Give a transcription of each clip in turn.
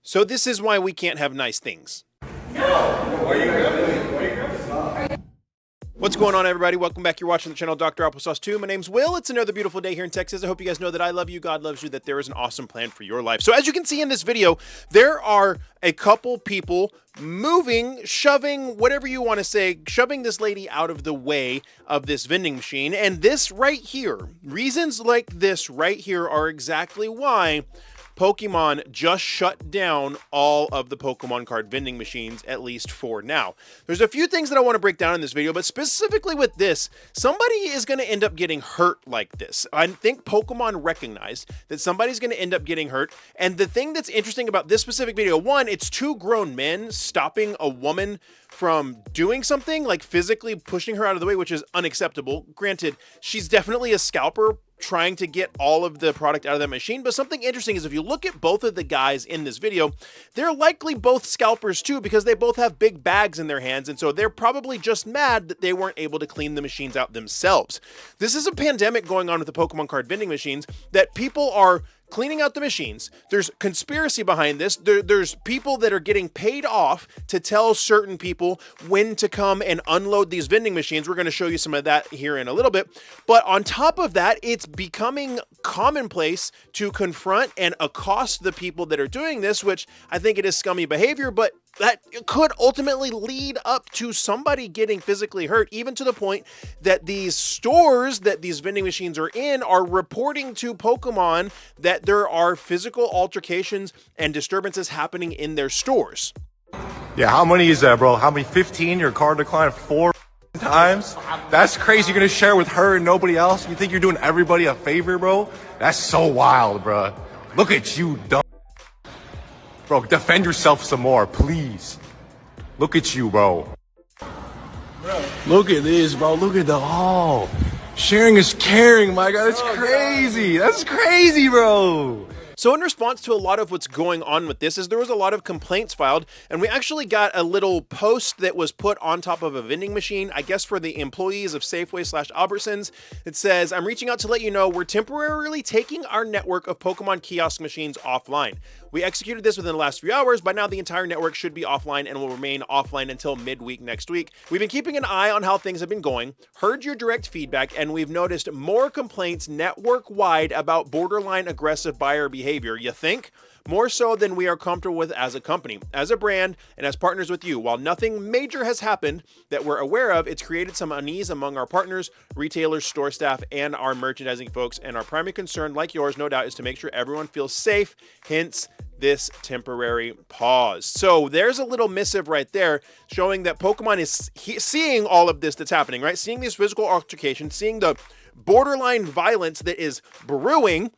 So this is why we can't have nice things. What's going on, everybody? Welcome back. You're watching the channel Dr. Applesauce 2. My name's Will. It's another beautiful day here in Texas. I hope you guys know that I love you, God loves you, that there is an awesome plan for your life. So as you can see in this video, there are a couple people moving, shoving, whatever you want to say, shoving this lady out of the way of this vending machine. And this right here, reasons like this right here are exactly why Pokemon just shut down all of the Pokemon card vending machines, at least for now. There's a few things that I want to break down in this video, but specifically with this, somebody is going to end up getting hurt like this. I think Pokemon recognized that somebody's going to end up getting hurt. And the thing that's interesting about this specific video, one, it's two grown men stopping a woman from doing something, like physically pushing her out of the way, which is unacceptable. Granted, she's definitely a scalper trying to get all of the product out of that machine. But something interesting is if you look at both of the guys in this video, they're likely both scalpers too, because they both have big bags in their hands. And so they're probably just mad that they weren't able to clean the machines out themselves. This is a pandemic going on with the Pokemon card vending machines that people are cleaning out the machines. There's conspiracy behind this. There's people that are getting paid off to tell certain people when to come and unload these vending machines. We're going to show you some of that here in a little bit. But on top of that, it's becoming commonplace to confront and accost the people that are doing this, which I think it is scummy behavior, but that could ultimately lead up to somebody getting physically hurt, even to the point that these stores that these vending machines are in are reporting to Pokemon that there are physical altercations and disturbances happening in their stores. Yeah, how many is that, bro? How many? 15? Your card declined 4 times? That's crazy. You're gonna share with her and nobody else? You think you're doing everybody a favor, bro? That's so wild, bro. Look at you, dumb. Bro, defend yourself some more, please. Look at you, bro. Look at this, bro. Look at the sharing is caring, my God. That's crazy. That's crazy, bro. So in response to a lot of what's going on with this is there was a lot of complaints filed, and we actually got a little post that was put on top of a vending machine, I guess for the employees of Safeway/Albertsons. It says, "I'm reaching out to let you know we're temporarily taking our network of Pokemon kiosk machines offline. We executed this within the last few hours. By now, the entire network should be offline and will remain offline until midweek next week. We've been keeping an eye on how things have been going, heard your direct feedback, and we've noticed more complaints network-wide about borderline aggressive buyer behavior. You think? More so than we are comfortable with as a company, as a brand, and as partners with you. While nothing major has happened that we're aware of, it's created some unease among our partners, retailers, store staff, and our merchandising folks. And our primary concern, like yours, no doubt, is to make sure everyone feels safe, hence this temporary pause." So there's a little missive right there showing that Pokemon is seeing all of this that's happening, right? Seeing these physical altercations, seeing the borderline violence that is brewing,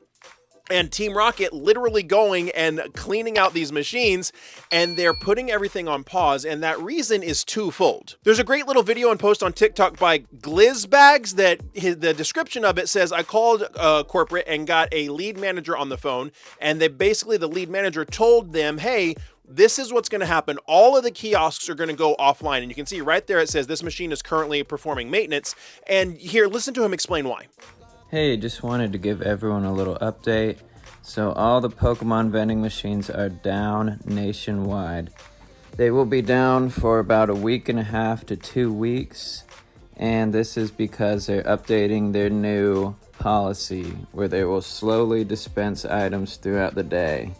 and Team Rocket literally going and cleaning out these machines, and they're putting everything on pause, and that reason is twofold. There's a great little video and post on TikTok by Glizzbags that the description of it says, "I called corporate and got a lead manager on the phone, and the lead manager told them, hey, this is what's going to happen. All of the kiosks are going to go offline." And you can see right there, it says this machine is currently performing maintenance. And here, listen to him explain why. Hey, just wanted to give everyone a little update. So all the Pokemon vending machines are down nationwide. They will be down for about a week and a half to 2 weeks. And this is because they're updating their new policy where they will slowly dispense items throughout the day.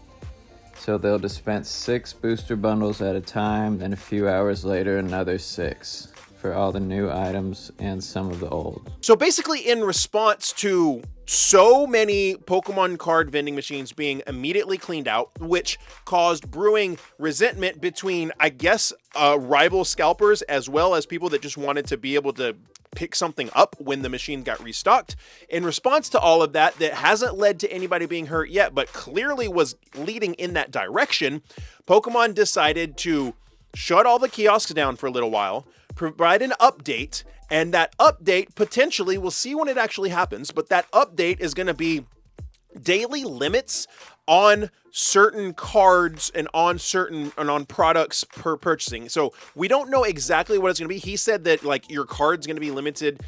So they'll dispense 6 booster bundles at a time, then a few hours later another 6. For all the new items and some of the old. So basically, in response to so many Pokemon card vending machines being immediately cleaned out, which caused brewing resentment between, I guess, rival scalpers as well as people that just wanted to be able to pick something up when the machine got restocked. In response to all of that, that hasn't led to anybody being hurt yet, but clearly was leading in that direction, Pokemon decided to shut all the kiosks down for a little while, provide an update, and that update potentially, we'll see when it actually happens, but that update is going to be daily limits on certain cards and on products per purchasing. So we don't know exactly what it's going to be. He said that like your card's going to be limited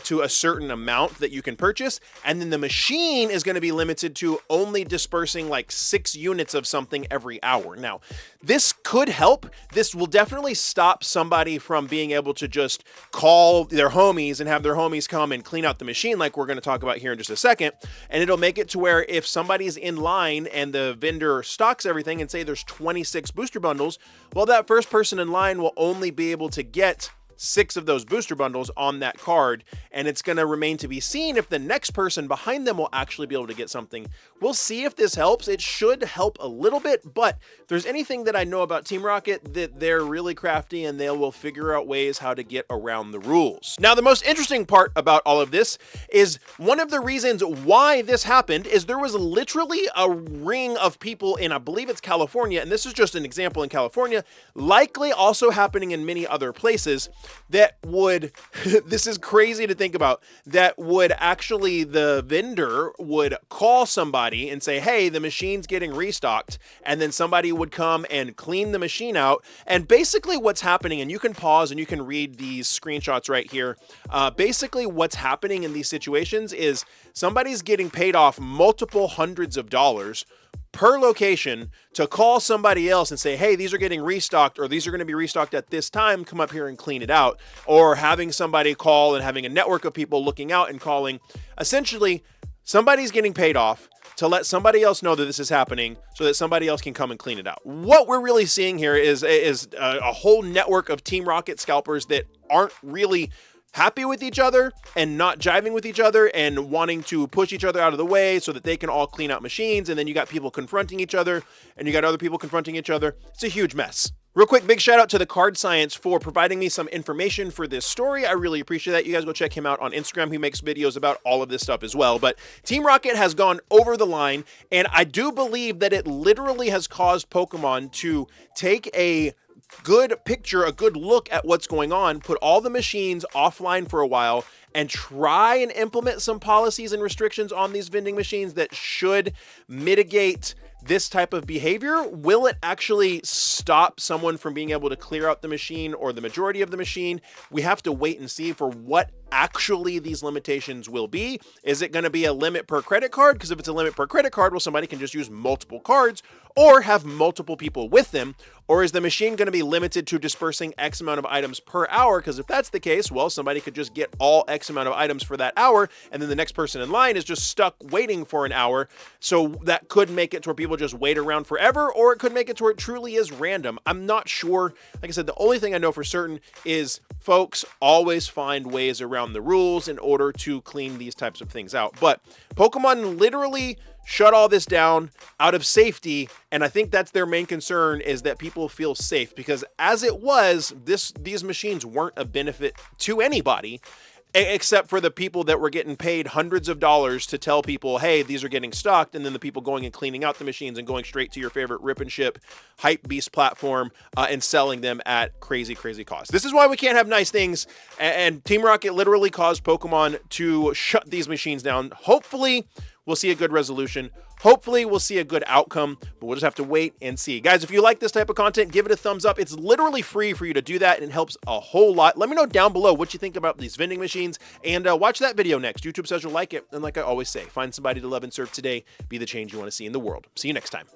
to a certain amount that you can purchase, and then the machine is going to be limited to only dispersing like 6 units of something every hour. Now, this could help. This will definitely stop somebody from being able to just call their homies and have their homies come and clean out the machine like we're going to talk about here in just a second. And it'll make it to where if somebody's in line and the vendor stocks everything and say there's 26 booster bundles, well, that first person in line will only be able to get 6 of those booster bundles on that card, and it's going to remain to be seen if the next person behind them will actually be able to get something. We'll see if this helps. It should help a little bit, but if there's anything that I know about Team Rocket, that they're really crafty and they will figure out ways how to get around the rules. Now, the most interesting part about all of this is one of the reasons why this happened is there was literally a ring of people in, I believe it's California, and this is just an example in California, likely also happening in many other places, that would, this is crazy to think about, that would actually, the vendor would call somebody and say, hey, the machine's getting restocked, and then somebody would come and clean the machine out. And basically what's happening, and you can pause and you can read these screenshots right here, basically what's happening in these situations is somebody's getting paid off multiple hundreds of dollars per location to call somebody else and say, hey, these are getting restocked, or these are going to be restocked at this time, come up here and clean it out. Or having somebody call and having a network of people looking out and calling. Essentially, somebody's getting paid off to let somebody else know that this is happening so that somebody else can come and clean it out. What we're really seeing here is a whole network of Team Rocket scalpers that aren't really happy with each other and not jiving with each other and wanting to push each other out of the way so that they can all clean out machines. And then you got people confronting each other and you got other people confronting each other. It's a huge mess. Real quick, big shout out to the Card Science for providing me some information for this story. I really appreciate that. You guys go check him out on Instagram. He makes videos about all of this stuff as well. But Team Rocket has gone over the line, and I do believe that it literally has caused Pokemon to take a good picture, a good look at what's going on, put all the machines offline for a while, and try and implement some policies and restrictions on these vending machines that should mitigate this type of behavior. Will it actually stop someone from being able to clear out the machine or the majority of the machine? We have to wait and see for what actually these limitations will be. Is it going to be a limit per credit card? Because if it's a limit per credit card, well, somebody can just use multiple cards or have multiple people with them. Or is the machine going to be limited to dispersing X amount of items per hour? Because if that's the case, well, somebody could just get all X amount of items for that hour, and then the next person in line is just stuck waiting for an hour. So that could make it to where people just wait around forever, or it could make it to where it truly is random. I'm not sure. Like I said, the only thing I know for certain is folks always find ways around the rules in order to clean these types of things out. But Pokemon literally shut all this down out of safety, and I think that's their main concern, is that people feel safe, because as it was, these machines weren't a benefit to anybody except for the people that were getting paid hundreds of dollars to tell people, hey, these are getting stocked, and then the people going and cleaning out the machines and going straight to your favorite rip and ship hype beast platform and selling them at crazy cost. This is why we can't have nice things, and Team Rocket literally caused Pokemon to shut these machines down. Hopefully we'll see a good resolution. Hopefully we'll see a good outcome, but we'll just have to wait and see. Guys, if you like this type of content, give it a thumbs up. It's literally free for you to do that, and it helps a whole lot. Let me know down below what you think about these vending machines, and watch that video next. YouTube says you'll like it, and like I always say, find somebody to love and serve today. Be the change you want to see in the world. See you next time.